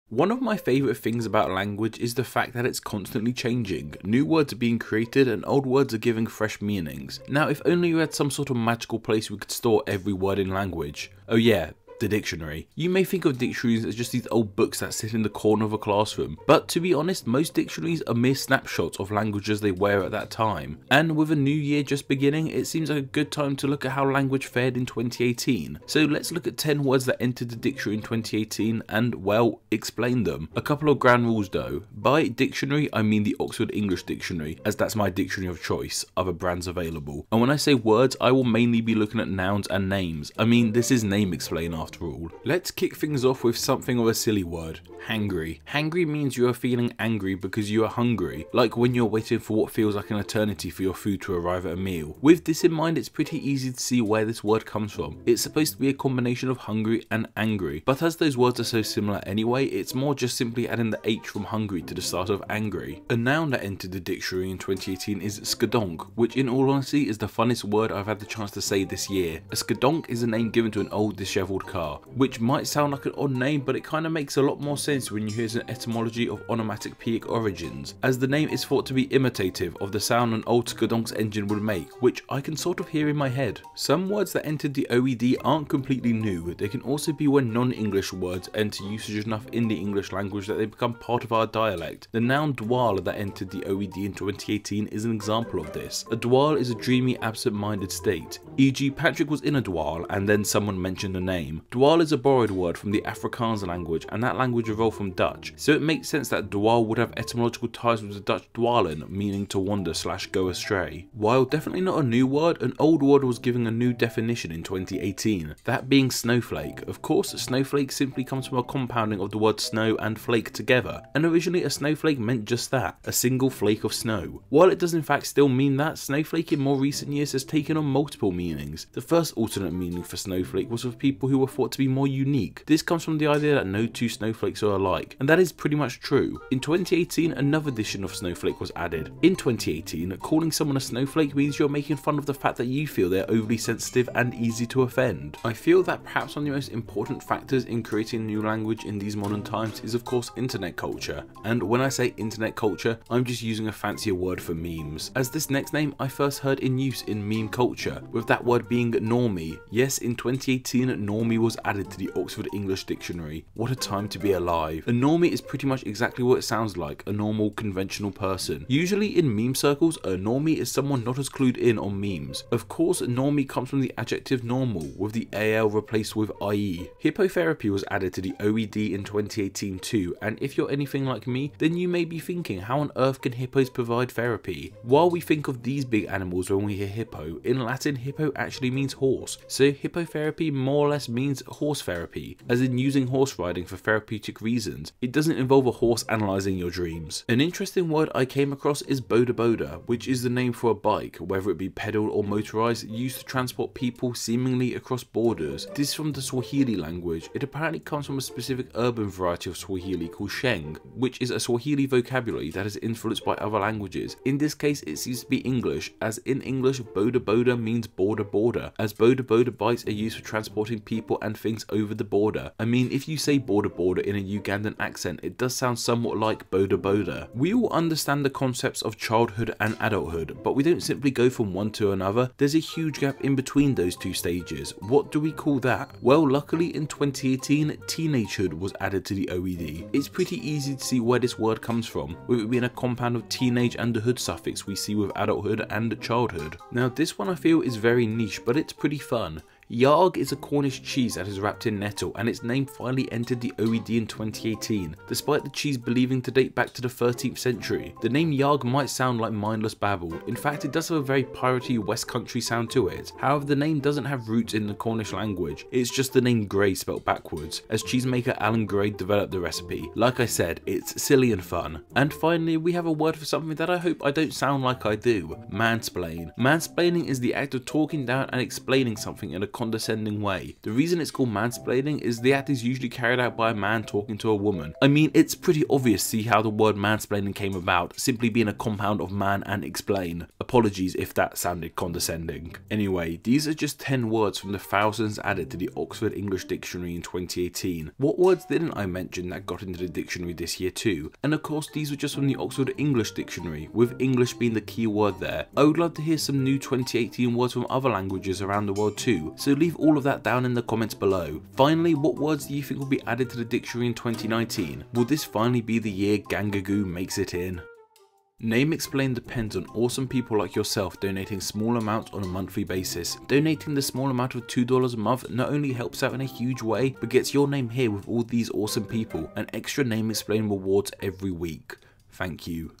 One of my favourite things about language is the fact that it's constantly changing. New words are being created and old words are giving fresh meanings. Now, if only we had some sort of magical place we could store every word in language. Oh yeah, the dictionary. You may think of dictionaries as just these old books that sit in the corner of a classroom, but to be honest, most dictionaries are mere snapshots of languages they were at that time. And with a new year just beginning, it seems like a good time to look at how language fared in 2018. So let's look at 10 words that entered the dictionary in 2018 and, well, explain them. A couple of ground rules though. By dictionary, I mean the Oxford English Dictionary, as that's my dictionary of choice, other brands available. And when I say words, I will mainly be looking at nouns and names. I mean, this is name explain after all. Let's kick things off with something of a silly word. Hangry. Hangry means you are feeling angry because you are hungry, like when you're waiting for what feels like an eternity for your food to arrive at a meal. With this in mind, it's pretty easy to see where this word comes from. It's supposed to be a combination of hungry and angry, but as those words are so similar anyway, it's more just simply adding the H from hungry to the start of angry. A noun that entered the dictionary in 2018 is skadonk, which in all honesty is the funnest word I've had the chance to say this year. A skadonk is a name given to an old dishevelled car, which might sound like an odd name, but it kind of makes a lot more sense when you hear an etymology of onomatopoeic origins, as the name is thought to be imitative of the sound an old skadonk's engine would make, which I can sort of hear in my head. Some words that entered the OED aren't completely new. They can also be when non-English words enter usage enough in the English language that they become part of our dialect. The noun dwal that entered the OED in 2018 is an example of this. A dwal is a dreamy, absent-minded state, e.g. Patrick was in a dwal and then someone mentioned a name. Dwal is a borrowed word from the Afrikaans language, and that language evolved from Dutch, so it makes sense that dwal would have etymological ties with the Dutch dwalen, meaning to wander / go astray. While definitely not a new word, an old word was given a new definition in 2018, that being snowflake. Of course, snowflake simply comes from a compounding of the word snow and flake together, and originally a snowflake meant just that, a single flake of snow. While it does in fact still mean that, snowflake in more recent years has taken on multiple meanings. The first alternate meaning for snowflake was for people who were thought to be more unique. This comes from the idea that no two snowflakes are alike, and that is pretty much true. In 2018, another edition of snowflake was added. In 2018, calling someone a snowflake means you're making fun of the fact that you feel they're overly sensitive and easy to offend. I feel that perhaps one of the most important factors in creating new language in these modern times is of course internet culture, and when I say internet culture, I'm just using a fancier word for memes, as this next name I first heard in use in meme culture, with that word being normie. Yes, in 2018, normie was added to the Oxford English Dictionary. What a time to be alive. A normie is pretty much exactly what it sounds like, a normal, conventional person. Usually in meme circles, a normie is someone not as clued in on memes. Of course, normie comes from the adjective normal, with the AL replaced with IE. Hippotherapy was added to the OED in 2018 too, and if you're anything like me, then you may be thinking, how on earth can hippos provide therapy? While we think of these big animals when we hear hippo, in Latin hippo actually means horse, so hippotherapy more or less means horse therapy, as in using horse riding for therapeutic reasons. It doesn't involve a horse analysing your dreams. An interesting word I came across is boda, which is the name for a bike, whether it be pedal or motorised, used to transport people seemingly across borders. This is from the Swahili language. It apparently comes from a specific urban variety of Swahili called Sheng, which is a Swahili vocabulary that is influenced by other languages. In this case, it seems to be English, as in English, boda means border, as boda bikes are used for transporting people and things over the border. I mean, if you say border in a Ugandan accent, it does sound somewhat like boda. We all understand the concepts of childhood and adulthood, but we don't simply go from one to another. There's a huge gap in between those two stages. What do we call that? Well, luckily in 2018, teenagehood was added to the OED. It's pretty easy to see where this word comes from, with it being a compound of teenage and the hood suffix we see with adulthood and childhood. Now this one I feel is very niche, but it's pretty fun. Yaagh is a Cornish cheese that is wrapped in nettle, and its name finally entered the OED in 2018, despite the cheese believing to date back to the 13th century. The name yaagh might sound like mindless babble. In fact, it does have a very piratey West Country sound to it. However, the name doesn't have roots in the Cornish language. It's just the name Gray spelt backwards, as cheesemaker Alan Gray developed the recipe. Like I said, it's silly and fun. And finally, we have a word for something that I hope I don't sound like I do. Mansplain. Mansplaining is the act of talking down and explaining something in a condescending way. The reason it's called mansplaining is the act is usually carried out by a man talking to a woman. I mean, it's pretty obvious to see how the word mansplaining came about, simply being a compound of man and explain. Apologies if that sounded condescending. Anyway, these are just 10 words from the thousands added to the Oxford English Dictionary in 2018. What words didn't I mention that got into the dictionary this year too? And of course, these were just from the Oxford English Dictionary, with English being the key word there. I would love to hear some new 2018 words from other languages around the world too, so leave all of that down in the comments below. Finally, what words do you think will be added to the dictionary in 2019? Will this finally be the year Gangagoo makes it in? Name Explain depends on awesome people like yourself donating small amounts on a monthly basis. Donating the small amount of $2 a month not only helps out in a huge way, but gets your name here with all these awesome people and extra Name Explain rewards every week. Thank you.